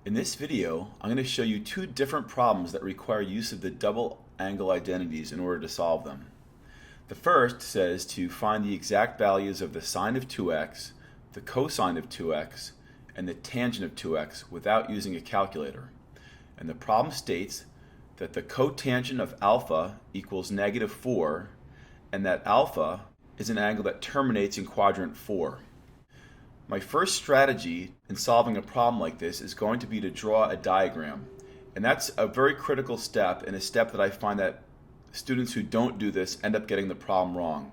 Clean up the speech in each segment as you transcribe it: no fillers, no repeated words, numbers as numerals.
In this video, I'm going to show you two different problems that require use of the double angle identities in order to solve them. The first says to find the exact values of the sine of 2x, the cosine of 2x, and the tangent of 2x without using a calculator. And the problem states that the cotangent of alpha equals -4, and that alpha is an angle that terminates in quadrant 4. My first strategy in solving a problem like this is going to be to draw a diagram. And that's a very critical step, and a step that I find that students who don't do this end up getting the problem wrong.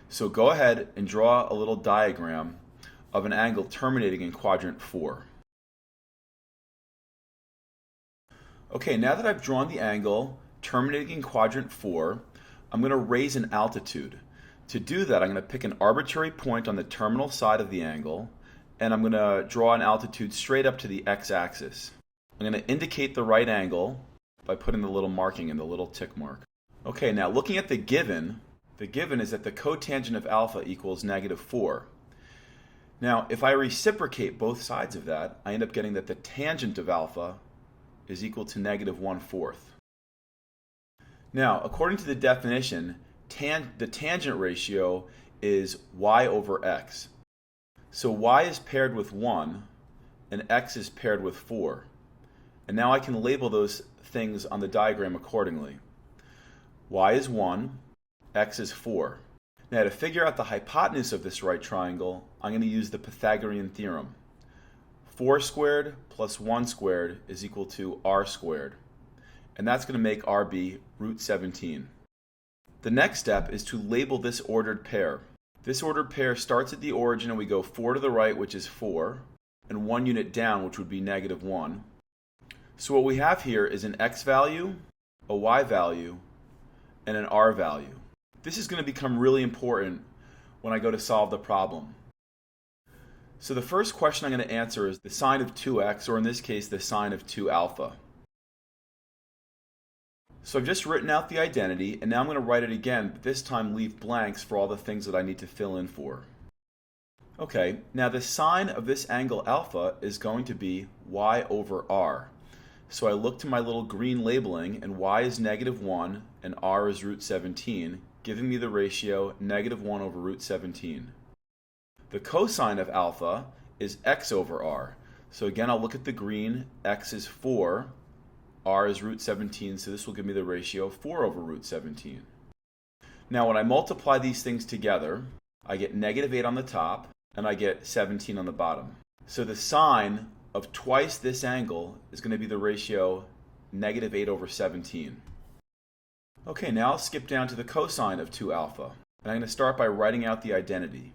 So go ahead and draw a little diagram of an angle terminating in quadrant 4. Okay, now that I've drawn the angle terminating in quadrant 4, I'm going to raise an altitude. To do that, I'm going to pick an arbitrary point on the terminal side of the angle, and I'm going to draw an altitude straight up to the x-axis. I'm going to indicate the right angle by putting the little marking in, the little tick mark. Okay, now looking at the given is that the cotangent of alpha equals -4. Now, if I reciprocate both sides of that, I end up getting that the tangent of alpha is equal to -1/4. Now, according to the definition, the tangent ratio is y over x. So y is paired with 1, and x is paired with 4. And now I can label those things on the diagram accordingly. Y is 1, x is 4. Now to figure out the hypotenuse of this right triangle, I'm going to use the Pythagorean Theorem. 4 squared plus 1 squared is equal to r squared. And that's going to make r be √17. The next step is to label this ordered pair. This ordered pair starts at the origin and we go 4 to the right, which is 4, and 1 unit down, which would be -1. So what we have here is an x value, a y value, and an r value. This is going to become really important when I go to solve the problem. So the first question I'm going to answer is the sine of 2x, or in this case, the sine of 2 alpha. So I've just written out the identity, and now I'm going to write it again, but this time leave blanks for all the things that I need to fill in for. Okay, now the sine of this angle alpha is going to be y over r. So I look to my little green labeling, and y is -1, and r is √17, giving me the ratio -1 over √17. The cosine of alpha is x over r. So again, I'll look at the green, x is 4, r is √17, so this will give me the ratio 4 over √17. Now when I multiply these things together, I get -8 on the top, and I get 17 on the bottom. So the sine of twice this angle is going to be the ratio -8 over 17. Okay, now I'll skip down to the cosine of 2 alpha, and I'm going to start by writing out the identity.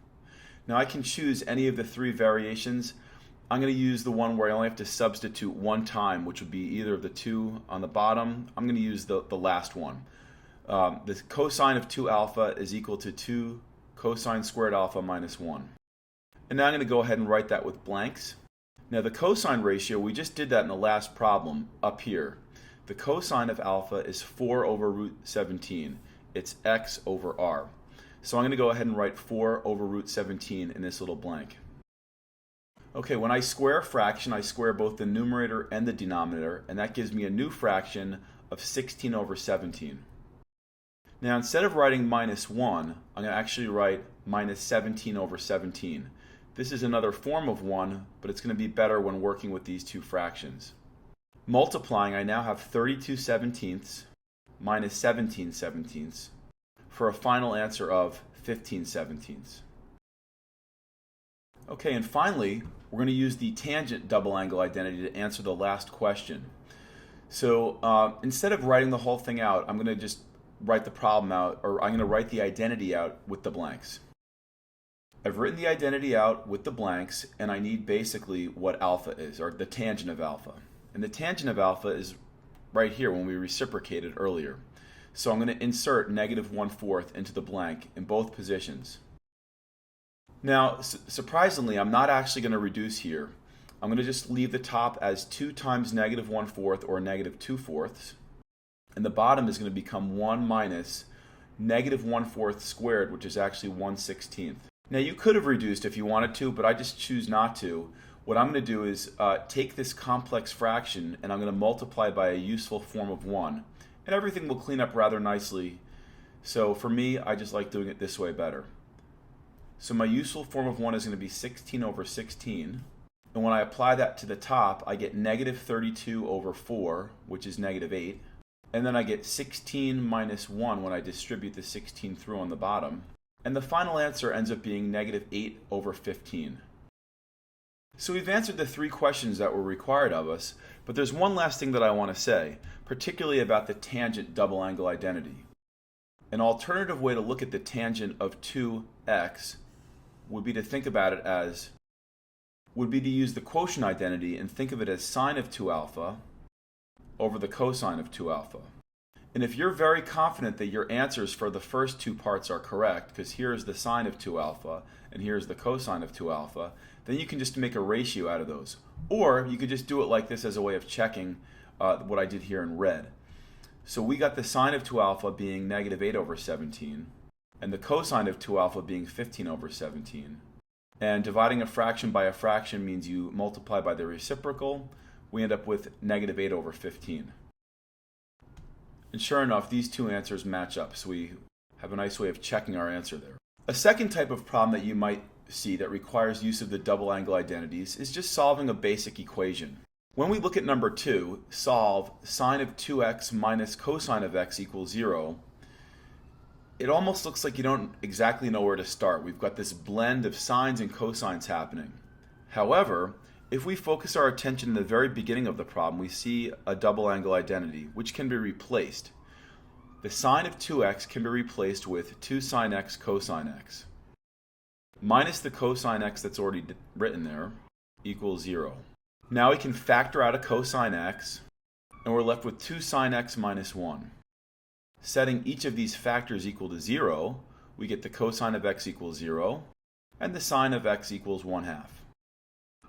Now I can choose any of the 3 variations. I'm going to use the one where I only have to substitute one time, which would be either of the 2 on the bottom. I'm going to use the last one. The cosine of 2 alpha is equal to 2 cosine squared alpha minus 1. And now I'm going to go ahead and write that with blanks. Now the cosine ratio, we just did that in the last problem up here. The cosine of alpha is 4 over √17. It's x over r. So I'm going to go ahead and write 4 over √17 in this little blank. Okay, when I square a fraction, I square both the numerator and the denominator, and that gives me a new fraction of 16 over 17. Now instead of writing -1, I'm going to actually write -17 over 17. This is another form of 1, but it's going to be better when working with these two fractions. Multiplying, I now have 32/17 minus 17/17 for a final answer of 15/17. Okay, and finally, we're going to use the tangent double angle identity to answer the last question. So instead of writing the whole thing out, I'm going to just write the problem out, or I'm going to write the identity out with the blanks. I've written the identity out with the blanks, and I need basically what alpha is, or the tangent of alpha. And the tangent of alpha is right here when we reciprocated earlier. So I'm going to insert -1/4 into the blank in both positions. Now, surprisingly, I'm not actually going to reduce here. I'm going to just leave the top as 2 times -1/4 or -2/4. And the bottom is going to become 1 minus -1/4 squared, which is actually 1/16. Now you could have reduced if you wanted to, but I just choose not to. what I'm going to do is take this complex fraction and I'm going to multiply by a useful form of 1. And everything will clean up rather nicely. So for me, I just like doing it this way better. So my useful form of 1 is going to be 16 over 16. And when I apply that to the top, I get negative 32 over 4, which is negative 8. And then I get 16 minus 1 when I distribute the 16 through on the bottom. And the final answer ends up being negative 8 over 15. So we've answered the 3 questions that were required of us, but there's one last thing that I want to say, particularly about the tangent double angle identity. An alternative way to look at the tangent of 2x would be to think about it as, would be to use the quotient identity and think of it as sine of 2 alpha over the cosine of 2 alpha. And if you're very confident that your answers for the first 2 parts are correct, because here's the sine of 2 alpha and here's the cosine of 2 alpha, then you can just make a ratio out of those. Or you could just do it like this as a way of checking what I did here in red. So we got the sine of 2 alpha being negative 8 over 17, and the cosine of 2 alpha being 15 over 17. And dividing a fraction by a fraction means you multiply by the reciprocal. We end up with negative 8 over 15. And sure enough, these 2 answers match up, so we have a nice way of checking our answer there. A second type of problem that you might see that requires use of the double angle identities is just solving a basic equation. When we look at number 2, solve sine of 2x minus cosine of x equals 0, it almost looks like you don't exactly know where to start. We've got this blend of sines and cosines happening. However, if we focus our attention in the very beginning of the problem, we see a double angle identity, which can be replaced. The sine of 2x can be replaced with 2 sine x cosine x, minus the cosine x that's already written there, equals 0. Now we can factor out a cosine x, and we're left with 2 sine x minus 1. Setting each of these factors equal to 0, we get the cosine of x equals 0, and the sine of x equals 1/2.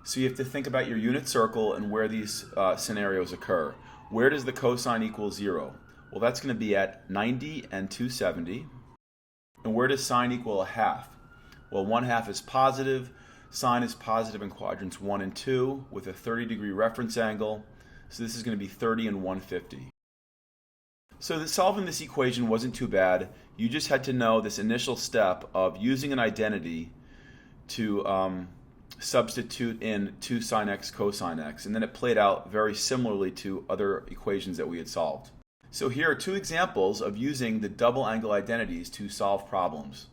So you have to think about your unit circle and where these scenarios occur. Where does the cosine equal 0? Well, that's going to be at 90 and 270. And where does sine equal 1/2? Well, 1/2 is positive. Sine is positive in quadrants 1 and 2 with a 30-degree reference angle. So this is going to be 30 and 150. So solving this equation wasn't too bad. You just had to know this initial step of using an identity to substitute in 2 sine x cosine x, and then it played out very similarly to other equations that we had solved. So here are 2 examples of using the double angle identities to solve problems.